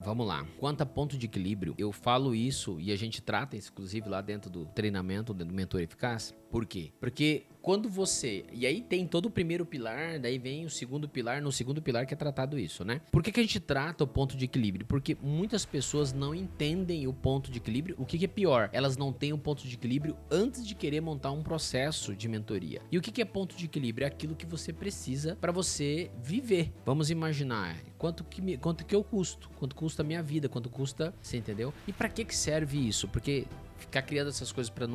Vamos lá. Quanto a ponto de equilíbrio, eu falo isso e a gente trata isso, inclusive, lá dentro do treinamento, dentro do Mentor Eficaz. Por quê? Porque quando você... E aí tem todo o primeiro pilar, daí vem o segundo pilar, no segundo pilar que é tratado isso, né? Por que a gente trata o ponto de equilíbrio? Porque muitas pessoas não entendem o ponto de equilíbrio. O que é pior? Elas não têm o ponto de equilíbrio antes de querer montar um processo de mentoria. E o que é ponto de equilíbrio? É aquilo que você precisa para você viver. Vamos imaginar quanto que eu custo, quanto custa a minha vida, quanto custa, você entendeu? E para que serve isso? Porque ficar criando essas coisas para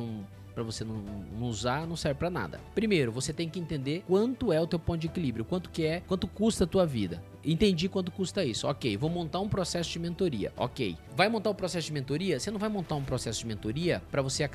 você não usar, não serve pra nada. Primeiro, você tem que entender quanto é o teu ponto de equilíbrio, quanto custa a tua vida. Entendi quanto custa isso. Ok, vou montar um processo de mentoria. Ok, vai montar um processo de mentoria? Você não vai montar um processo de mentoria pra você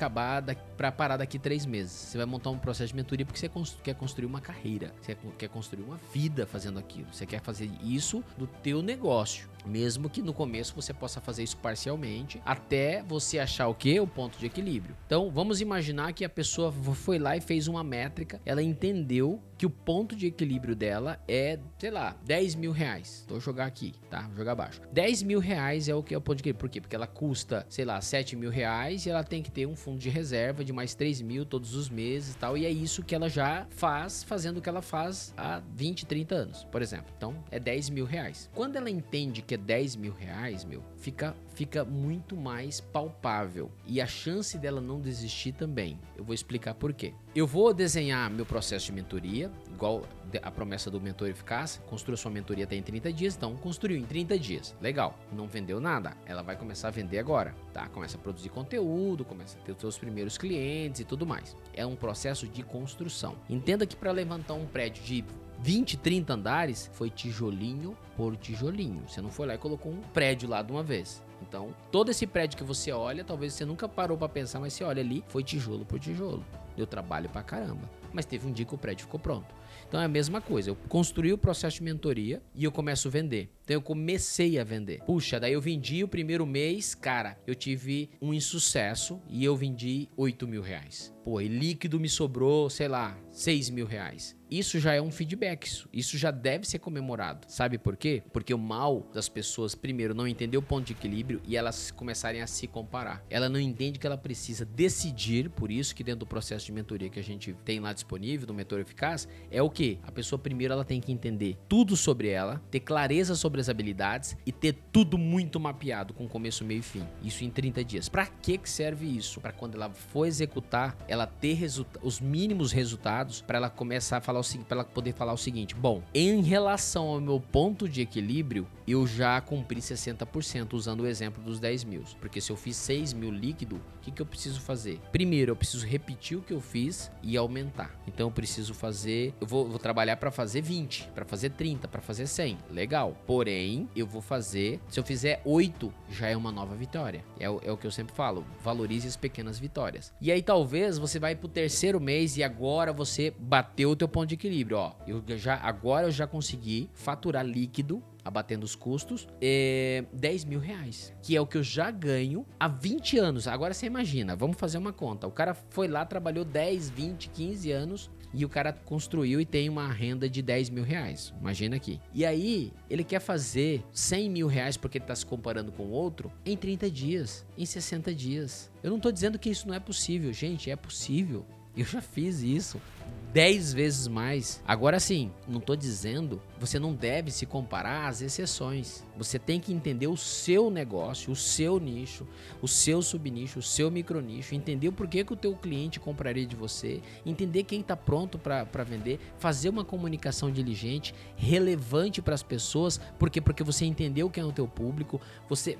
pra parar daqui 3 meses. Você vai montar um processo de mentoria porque você quer construir uma carreira. Você quer construir uma vida fazendo aquilo. Você quer fazer isso do teu negócio. Mesmo que no começo você possa fazer isso parcialmente, até você achar o quê? O ponto de equilíbrio. Então, vamos imaginar que a pessoa foi lá e fez uma métrica, ela entendeu que o ponto de equilíbrio dela é, sei lá, 10 mil reais. Vou jogar aqui, tá? Vou jogar abaixo. 10 mil reais é o que é o ponto de equilíbrio. Por quê? Porque ela custa, sei lá, 7 mil reais e ela tem que ter um fundo de reserva de mais 3 mil todos os meses e tal. E é isso que ela já faz, fazendo o que ela faz há 20, 30 anos, por exemplo. Então, é 10 mil reais. Quando ela entende que é 10 mil reais, fica muito mais palpável. E a chance dela não desistir também. Eu vou explicar por quê. Eu vou desenhar meu processo de mentoria, igual a promessa do Mentor Eficaz. Construa sua mentoria até em 30 dias. Então, construiu em 30 dias. Legal. Não vendeu nada. Ela vai começar a vender agora, tá? Começa a produzir conteúdo, começa a ter os seus primeiros clientes e tudo mais. É um processo de construção. Entenda que para levantar um prédio de 20, 30 andares, foi tijolinho por tijolinho. Você não foi lá e colocou um prédio lá de uma vez. Então, todo esse prédio que você olha, talvez você nunca parou pra pensar, mas você olha ali, foi tijolo por tijolo. Deu trabalho pra caramba. Mas teve um dia que o prédio ficou pronto. Então é a mesma coisa. Eu construí o processo de mentoria e eu começo a vender. Então eu comecei a vender. Puxa, daí eu vendi o primeiro mês, cara, eu tive um insucesso e eu vendi 8 mil reais. Pô, e líquido me sobrou, sei lá, 6 mil reais. Isso já é um feedback, isso já deve ser comemorado. Sabe por quê? Porque o mal das pessoas, primeiro, não entender o ponto de equilíbrio e elas começarem a se comparar. Ela não entende que ela precisa decidir, por isso que dentro do processo de mentoria que a gente tem lá disponível, do Mentor Eficaz, é o quê? A pessoa primeiro ela tem que entender tudo sobre ela, ter clareza sobre as habilidades e ter tudo muito mapeado com começo, meio e fim. Isso em 30 dias. Pra que serve isso? Pra quando ela for executar, ela ter os mínimos resultados, pra ela começar a falar para ela poder falar o seguinte: bom, em relação ao meu ponto de equilíbrio, eu já cumpri 60% usando o exemplo dos 10 mil. Porque se eu fiz 6 mil líquido, o que eu preciso fazer? Primeiro, eu preciso repetir o que eu fiz e aumentar. Então eu preciso fazer, eu vou trabalhar para fazer 20, para fazer 30, para fazer 100. Legal. Porém, eu vou fazer, se eu fizer 8, já é uma nova vitória. É o que eu sempre falo, valorize as pequenas vitórias. E aí talvez você vai pro terceiro mês e agora você bateu o teu ponto de equilíbrio, ó. Agora eu já consegui faturar líquido, abatendo os custos, 10 mil reais, que é o que eu já ganho há 20 anos. Agora você imagina, vamos fazer uma conta. O cara foi lá, trabalhou 10, 20, 15 anos e o cara construiu e tem uma renda de 10 mil reais. Imagina aqui. E aí, ele quer fazer 100 mil reais porque ele tá se comparando com o outro em 30 dias, em 60 dias. Eu não tô dizendo que isso não é possível, gente, é possível. Eu já fiz isso 10 vezes mais. Agora sim, não tô dizendo, você não deve se comparar às exceções. Você tem que entender o seu negócio, o seu nicho, o seu subnicho, o seu micronicho, entender o porquê que o teu cliente compraria de você, entender quem tá pronto para vender, fazer uma comunicação diligente, relevante para as pessoas, porque você entendeu quem é o teu público, você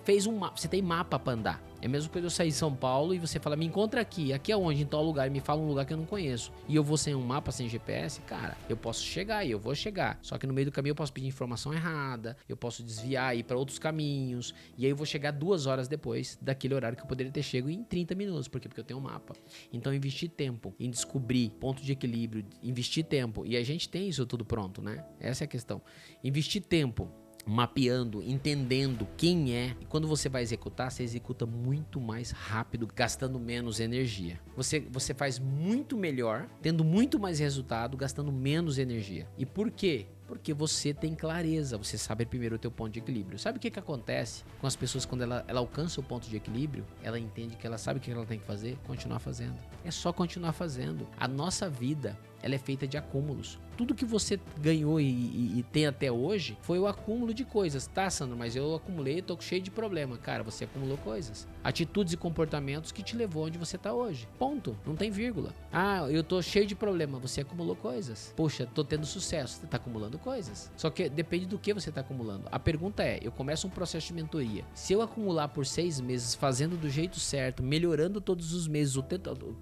fez você tem mapa para andar. É a mesma coisa eu sair de São Paulo e você fala, me encontra aqui aonde, em tal lugar, e me fala um lugar que eu não conheço. E eu vou sem um mapa, sem GPS, cara, eu posso chegar e eu vou chegar. Só que no meio do caminho eu posso pedir informação errada, eu posso desviar e ir para outros caminhos, e aí eu vou chegar 2 horas depois daquele horário que eu poderia ter chego em 30 minutos. Por quê? Porque eu tenho um mapa. Então investir tempo em descobrir ponto de equilíbrio, investir tempo, e a gente tem isso tudo pronto, né? Essa é a questão. Investir tempo mapeando, entendendo quem é, e quando você vai executar, você executa muito mais rápido, gastando menos energia. Você faz muito melhor, tendo muito mais resultado, gastando menos energia. E por quê? Porque você tem clareza, você sabe primeiro o teu ponto de equilíbrio. Sabe o que acontece com as pessoas quando ela alcança o ponto de equilíbrio? Ela entende que ela sabe o que ela tem que fazer, continuar fazendo. É só continuar fazendo. A nossa vida, ela é feita de acúmulos. Tudo que você ganhou e tem até hoje foi o acúmulo de coisas. Tá, Sandro, mas eu acumulei, tô cheio de problema. Cara, você acumulou coisas. Atitudes e comportamentos que te levou onde você tá hoje. Ponto. Não tem vírgula. Ah, eu tô cheio de problema. Você acumulou coisas. Poxa, tô tendo sucesso. Você tá acumulando coisas. Só que depende do que você tá acumulando. A pergunta é, eu começo um processo de mentoria. Se eu acumular por 6 meses, fazendo do jeito certo, melhorando todos os meses,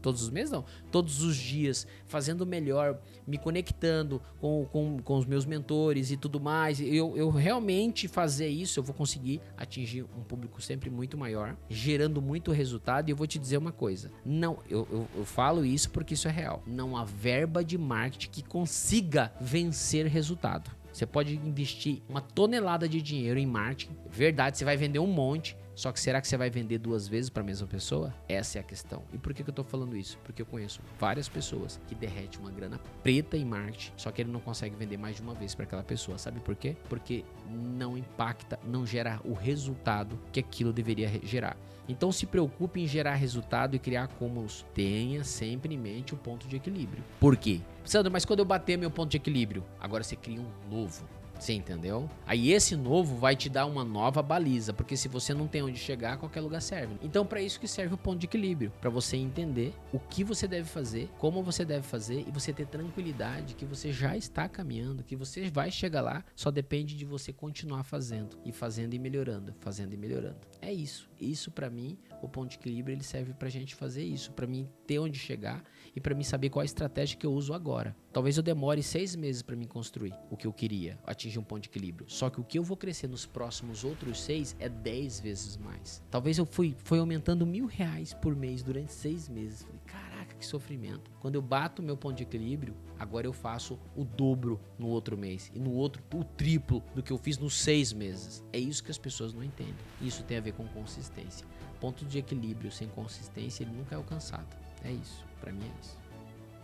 todos os meses não, todos os dias, fazendo melhor, me conectando com os meus mentores e tudo mais, eu realmente fazer isso, eu vou conseguir atingir um público sempre muito maior, gerando muito resultado. E eu vou te dizer uma coisa, não, eu falo isso porque isso é real, não há verba de marketing que consiga vencer resultado. Você pode investir uma tonelada de dinheiro em marketing, verdade, você vai vender um monte. Só que será que você vai vender 2 vezes para a mesma pessoa? Essa é a questão. E por que eu tô falando isso? Porque eu conheço várias pessoas que derretem uma grana preta em marketing, só que ele não consegue vender mais de uma vez para aquela pessoa. Sabe por quê? Porque não impacta, não gera o resultado que aquilo deveria gerar. Então se preocupe em gerar resultado e criar acúmulos. Tenha sempre em mente o ponto de equilíbrio. Por quê? Sandro, mas quando eu bater meu ponto de equilíbrio, agora você cria um novo. Você entendeu? Aí esse novo vai te dar uma nova baliza, porque se você não tem onde chegar, qualquer lugar serve. Então para isso que serve o ponto de equilíbrio, para você entender o que você deve fazer, como você deve fazer e você ter tranquilidade que você já está caminhando, que você vai chegar lá, só depende de você continuar fazendo e melhorando, fazendo e melhorando. É isso. Isso para mim, o ponto de equilíbrio, ele serve pra gente fazer isso, pra mim ter onde chegar e pra mim saber qual a estratégia que eu uso agora. Talvez eu demore 6 meses pra mim construir o que eu queria, atingir um ponto de equilíbrio. Só que o que eu vou crescer nos próximos outros 6 é 10 vezes mais. Talvez eu fui aumentando R$1.000 por mês durante 6 meses. Falei, caraca, que sofrimento. Quando eu bato meu ponto de equilíbrio, agora eu faço o dobro no outro mês. E no outro, o triplo do que eu fiz nos 6 meses. É isso que as pessoas não entendem. Isso tem a ver com consistência. Ponto de equilíbrio sem consistência, ele nunca é alcançado. É isso. Pra mim é isso.